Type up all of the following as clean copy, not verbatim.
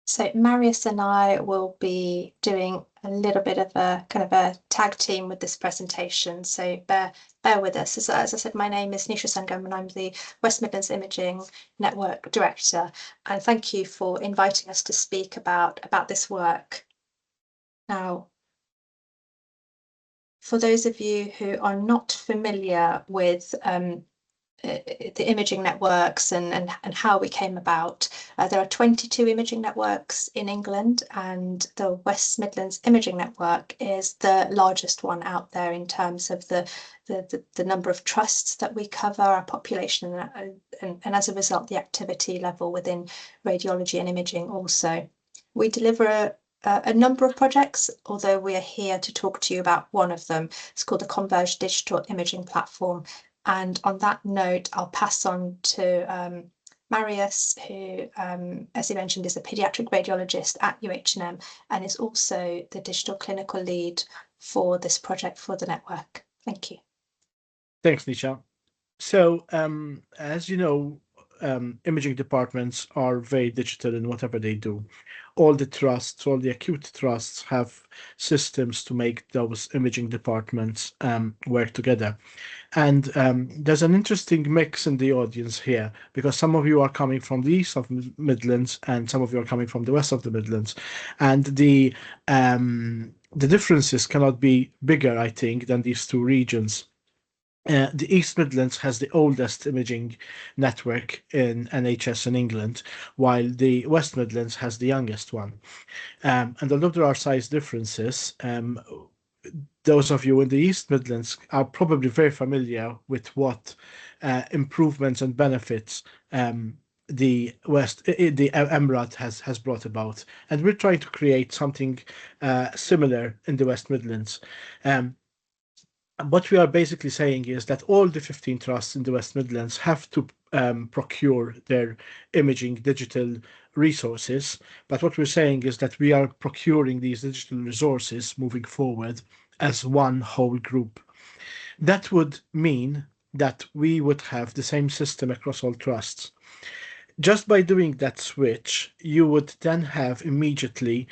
So Marius and I will be doing a little bit of a kind of a tag team with this presentation. So bear with us. As I said, my name is Nisha Sungum and I'm the West Midlands Imaging Network Director. And thank you for inviting us to speak about this work. Now, for those of you who are not familiar with the imaging networks and how we came about. There are 22 imaging networks in England, and the West Midlands Imaging Network is the largest one out there in terms of the number of trusts that we cover, our population, and as a result, the activity level within radiology and imaging also. We deliver a number of projects, although we are here to talk to you about one of them. It's called the Converged Digital Imaging Platform. And on that note, I'll pass on to Marius, who, as he mentioned, is a paediatric radiologist at UHM and is also the digital clinical lead for this project for the network. Thank you. Thanks, Nisha. So, as you know, imaging departments are very digital in whatever they do. All the trusts, all the acute trusts have systems to make those imaging departments work together. And there's an interesting mix in the audience here because some of you are coming from the east of Midlands and some of you are coming from the west of the Midlands. And the differences cannot be bigger, I think, than these two regions. The East Midlands has the oldest imaging network in NHS in England, while the West Midlands has the youngest one. And although there are size differences, those of you in the East Midlands are probably very familiar with what improvements and benefits the MRAD has brought about. And we're trying to create something similar in the West Midlands. What we are basically saying is that all the 15 trusts in the West Midlands have to procure their imaging digital resources. But what we're saying is that we are procuring these digital resources moving forward as one whole group. That would mean that we would have the same system across all trusts. Just by doing that switch, you would then have immediately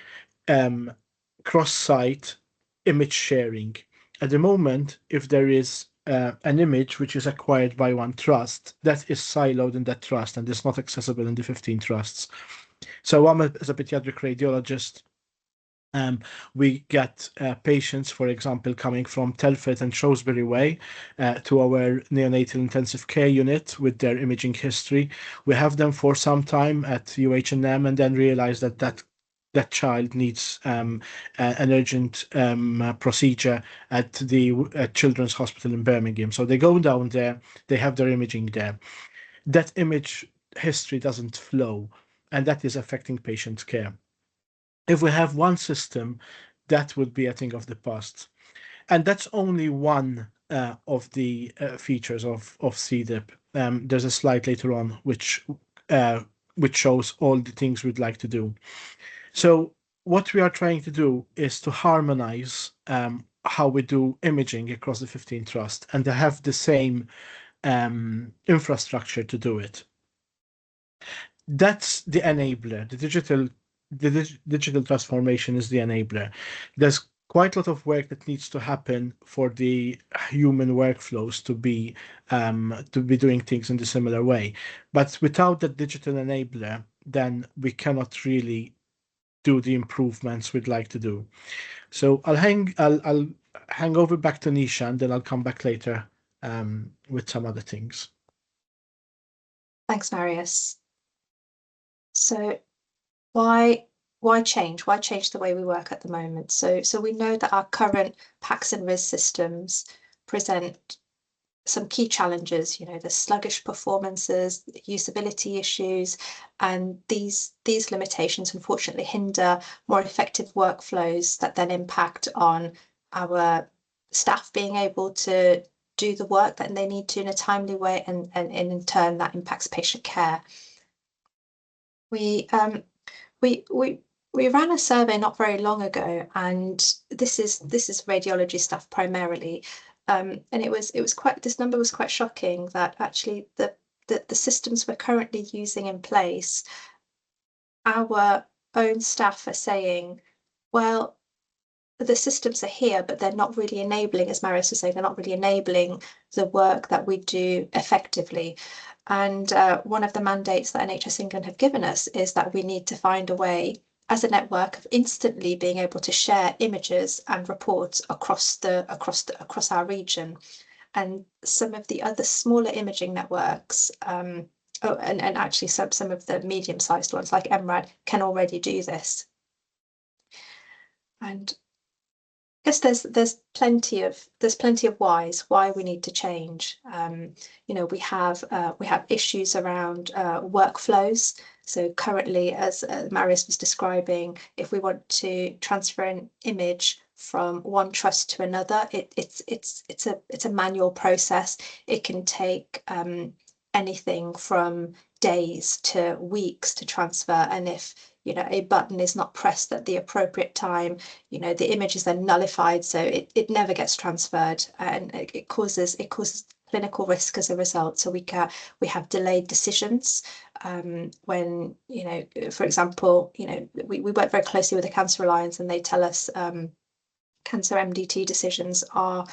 cross-site image sharing. At the moment, if there is an image which is acquired by one trust, that is siloed in that trust and is not accessible in the 15 trusts. So as a pediatric radiologist, we get patients, for example, coming from Telford and Shrewsbury Way to our neonatal intensive care unit with their imaging history. We have them for some time at UHM and then realize that child needs an urgent procedure at the Children's Hospital in Birmingham. So they go down there, they have their imaging there. That image history doesn't flow, and that is affecting patient care. If we have one system, that would be a thing of the past. And that's only one of the features of CDIP. There's a slide later on which shows all the things we'd like to do. So what we are trying to do is to harmonize how we do imaging across the 15 trusts and to have the same infrastructure to do it. That's the enabler. The digital transformation is the enabler. There's quite a lot of work that needs to happen for the human workflows to be doing things in a similar way. But without that digital enabler, then we cannot really do the improvements we'd like to do. So I'll hang over back to Nisha and then I'll come back later with some other things. Thanks, Marius. So why change? Why change the way we work at the moment? So we know that our current PACS and RIS systems present some key challenges, the sluggish performances, usability issues, and these limitations unfortunately hinder more effective workflows that then impact on our staff being able to do the work that they need to in a timely way, and in turn that impacts patient care. We ran a survey not very long ago, and this is radiology stuff primarily. And this number was quite shocking, that actually the systems we're currently using in place, our own staff are saying, well, the systems are here, but they're not really enabling, as Marius was saying, they're not really enabling the work that we do effectively. And one of the mandates that NHS England have given us is that we need to find a way as a network of instantly being able to share images and reports across our region. And some of the other smaller imaging networks, and actually some of the medium-sized ones like MRAD can already do this. And I guess there's plenty of why we need to change. We have issues around workflows. So currently, as Marius was describing, if we want to transfer an image from one trust to another, it's a manual process. It can take anything from days to weeks to transfer, and if a button is not pressed at the appropriate time, the image is then nullified, so it never gets transferred, and it causes clinical risk as a result. So we have delayed decisions when, for example, we work very closely with the Cancer Alliance, and they tell us cancer MDT decisions are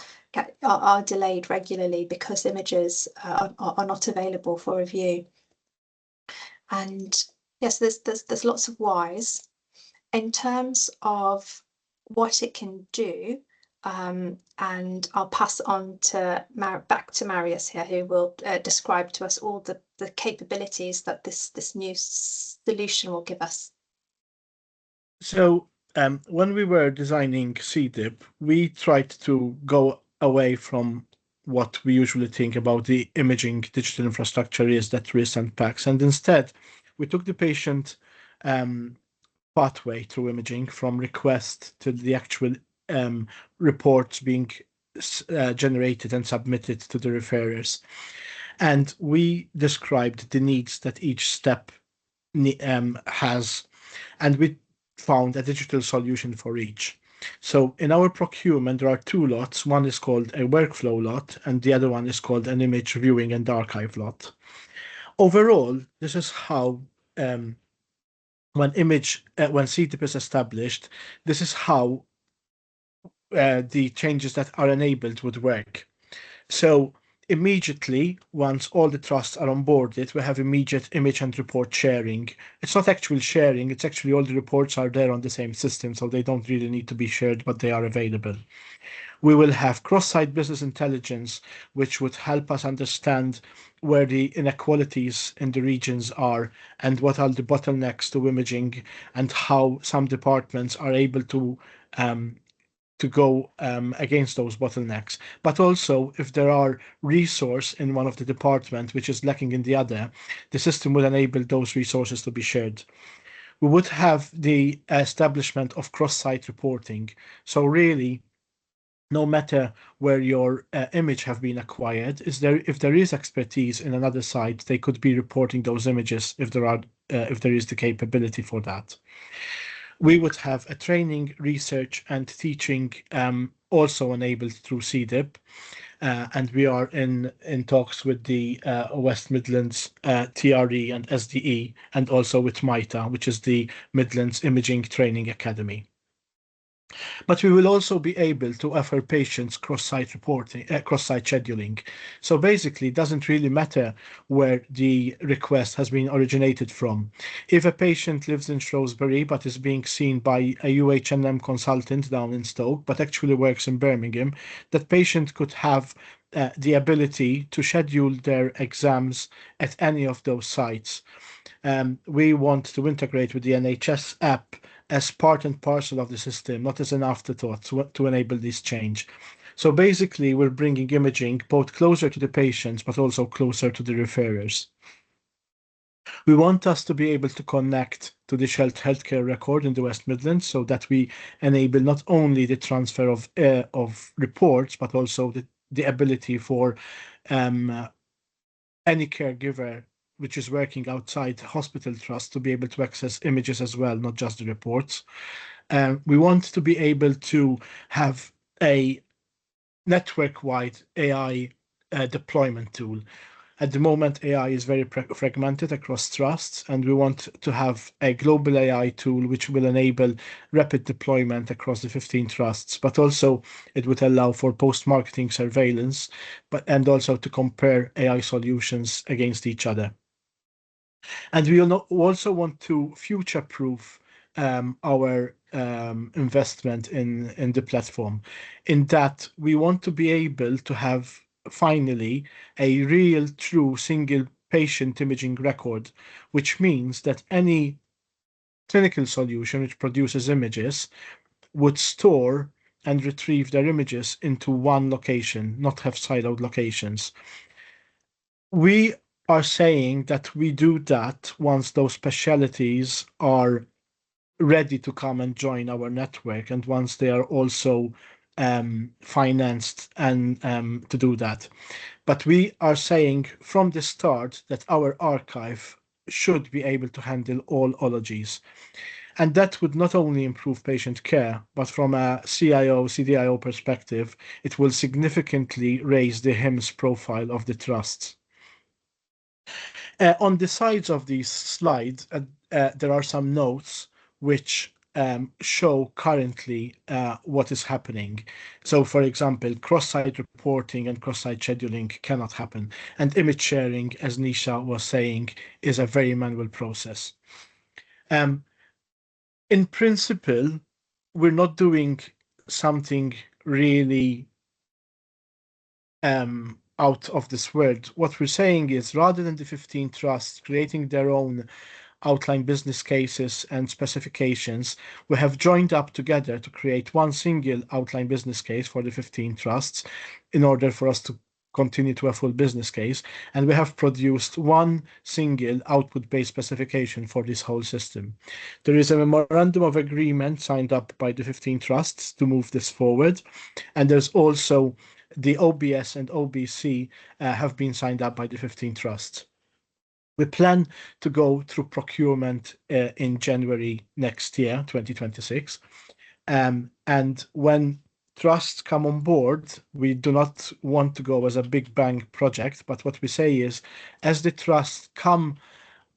delayed regularly because images are not available for review. And yes, there's lots of whys. In terms of what it can do, and I'll pass on to back to Marius here, who will describe to us all the capabilities that this new solution will give us. So when we were designing CDIP, we tried to go away from what we usually think about the imaging digital infrastructure is, that RIS and PACS, and instead we took the patient pathway through imaging from request to the actual reports being generated and submitted to the referrers. And we described the needs that each step has, and we found a digital solution for each. So in our procurement, there are two lots. One is called a workflow lot, and the other one is called an image viewing and archive lot. Overall, this is how when CDIP is established, this is how the changes that are enabled would work. So immediately, once all the trusts are onboarded, we have immediate image and report sharing. It's not actual sharing, it's actually all the reports are there on the same system, so they don't really need to be shared, but they are available. We will have cross-site business intelligence, which would help us understand where the inequalities in the regions are and what are the bottlenecks to imaging, and how some departments are able to go against those bottlenecks. But also, if there are resource in one of the departments which is lacking in the other, the system will enable those resources to be shared. We would have the establishment of cross-site reporting. So really, no matter where your image have been acquired, if there is expertise in another site, they could be reporting those images if there is the capability for that. We would have a training, research, and teaching also enabled through CDIP. And we are in talks with the West Midlands TRE and SDE, and also with MITA, which is the Midlands Imaging Training Academy. But we will also be able to offer patients cross-site reporting, cross-site scheduling. So basically, it doesn't really matter where the request has been originated from. If a patient lives in Shrewsbury but is being seen by a UHNM consultant down in Stoke, but actually works in Birmingham, that patient could have the ability to schedule their exams at any of those sites. We want to integrate with the NHS app as part and parcel of the system, not as an afterthought, to enable this change. So basically, we're bringing imaging both closer to the patients, but also closer to the referrers. We want us to be able to connect to the healthcare record in the West Midlands, so that we enable not only the transfer of reports, but also the ability for any caregiver which is working outside hospital trust to be able to access images as well, not just the reports. We want to be able to have a network-wide AI deployment tool. At the moment, AI is very fragmented across trusts, and we want to have a global AI tool which will enable rapid deployment across the 15 trusts, but also it would allow for post-marketing surveillance, and also to compare AI solutions against each other. And we also want to future-proof our investment in the platform, in that we want to be able to have finally a real, true single patient imaging record, which means that any clinical solution which produces images would store and retrieve their images into one location, not have siloed locations. We are saying that we do that once those specialties are ready to come and join our network, and once they are also financed and to do that. But we are saying from the start that our archive should be able to handle all ologies. And that would not only improve patient care, but from a CIO, CDIO perspective, it will significantly raise the HIMSS profile of the trusts. On the sides of these slides, there are some notes which show currently what is happening. So, for example, cross-site reporting and cross-site scheduling cannot happen. And image sharing, as Nisha was saying, is a very manual process. In principle, we're not doing something really out of this world. What we're saying is, rather than the 15 trusts creating their own outline business cases and specifications, we have joined up together to create one single outline business case for the 15 trusts in order for us to continue to a full business case. And we have produced one single output-based specification for this whole system. There is a memorandum of agreement signed up by the 15 trusts to move this forward. And there's also the OBS and OBC have been signed up by the 15 trusts. We plan to go through procurement in January next year, 2026. And when trusts come on board, we do not want to go as a big bang project, but what we say is, as the trusts come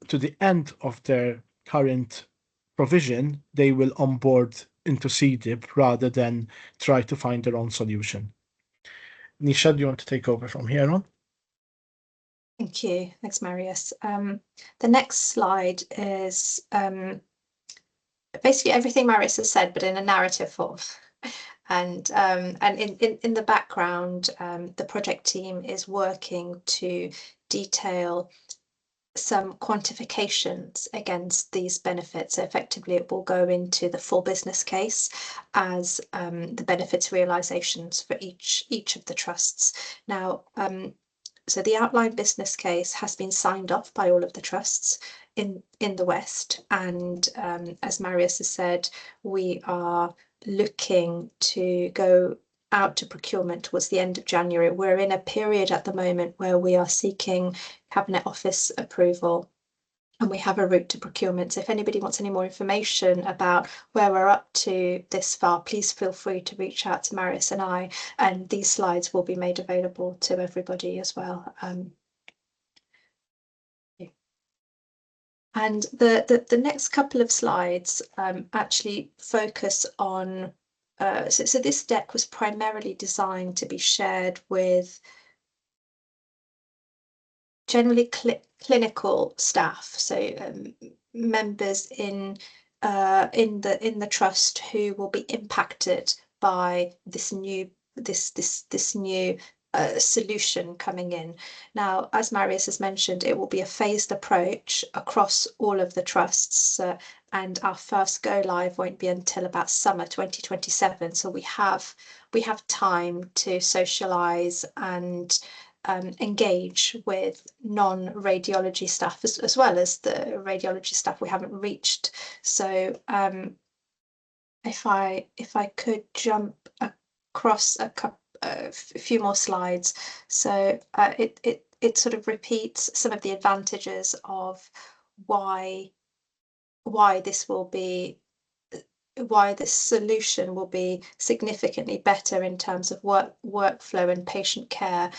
to the end of their current provision, they will onboard into CDIP rather than try to find their own solution. Nisha, do you want to take over from here on? Thank you. Thanks, Marius. The next slide is basically everything Marius has said, but in a narrative form. And in the background, the project team is working to detail some quantifications against these benefits. So effectively, it will go into the full business case as the benefits realizations for each of the trusts. Now, so the outline business case has been signed off by all of the trusts in the West, and as Marius has said, we are looking to go out to procurement towards the end of January. We're in a period at the moment where we are seeking Cabinet Office approval, and we have a route to procurement. So if anybody wants any more information about where we're up to this far, please feel free to reach out to Marius and I, and these slides will be made available to everybody as well. And the next couple of slides actually focus on, so this deck was primarily designed to be shared with generally clinical staff, so members in the trust who will be impacted by this new solution coming in. Now, as Marius has mentioned, it will be a phased approach across all of the trusts, and our first go live won't be until about summer 2027. So we have time to socialize and engage with non-radiology staff as well as the radiology staff we haven't reached. So if I could jump across a few more slides. So it sort of repeats some of the advantages of why this solution will be significantly better in terms of workflow and patient care,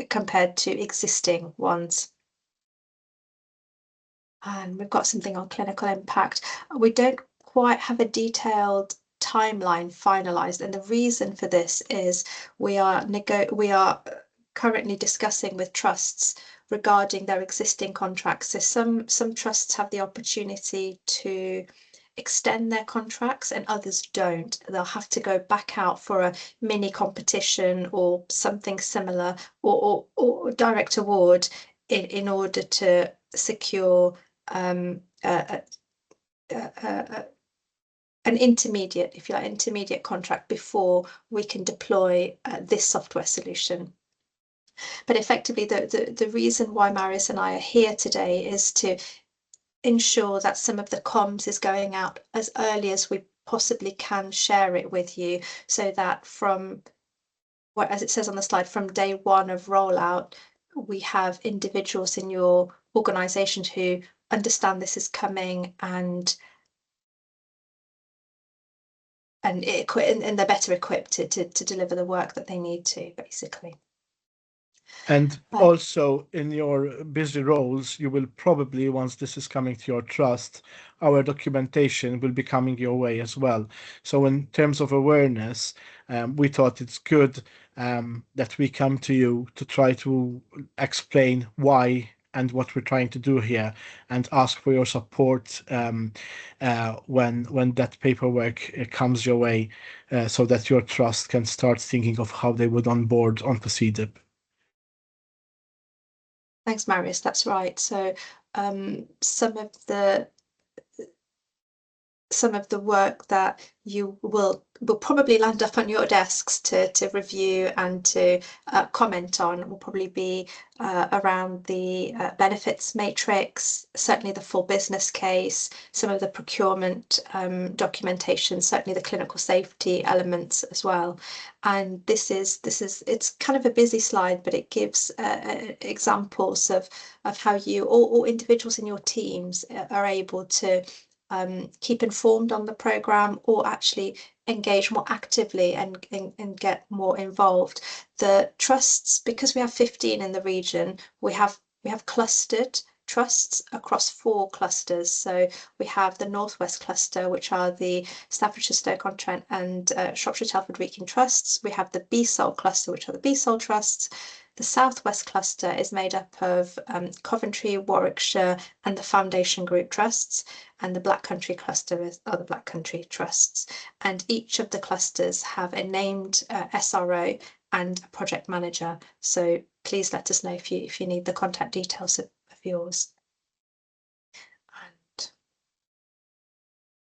compared to existing ones. And we've got something on clinical impact. We don't quite have a detailed timeline finalized, and the reason for this is we are currently discussing with trusts regarding their existing contracts. So some trusts have the opportunity to extend their contracts and others don't. They'll have to go back out for a mini competition or something similar, or direct award in order to secure an intermediate, if you like, intermediate contract before we can deploy this software solution. But effectively, the reason why Marius and I are here today is to ensure that some of the comms is going out as early as we possibly can share it with you, so that from, what, as it says on the slide, from day one of rollout, we have individuals in your organisations who understand this is coming and they're better equipped to deliver the work that they need to, basically. And also in your busy roles, you will probably, once this is coming to your trust, our documentation will be coming your way as well. So in terms of awareness, we thought it's good that we come to you to try to explain why and what we're trying to do here, and ask for your support when that paperwork comes your way, so that your trust can start thinking of how they would onboard onto CDIP. Thanks, Marius. That's right. So some of the work that you will probably land up on your desks to review and to comment on will probably be around the benefits matrix, certainly the full business case, some of the procurement documentation, certainly the clinical safety elements as well. And it's kind of a busy slide, but it gives examples of how you or individuals in your teams are able to keep informed on the programme, or actually engage more actively and get more involved. The trusts, because we have 15 in the region, we have clustered trusts across 4 clusters. So we have the Northwest cluster, which are the Staffordshire, Stoke-on-Trent and Shropshire, Telford, Wrekin trusts. We have the BSOL cluster, which are the BSOL trusts. The Southwest cluster is made up of Coventry, Warwickshire and the Foundation Group trusts, and the Black Country cluster are the Black Country trusts. And each of the clusters have a named SRO and a project manager. So please let us know if you need the contact details of yours.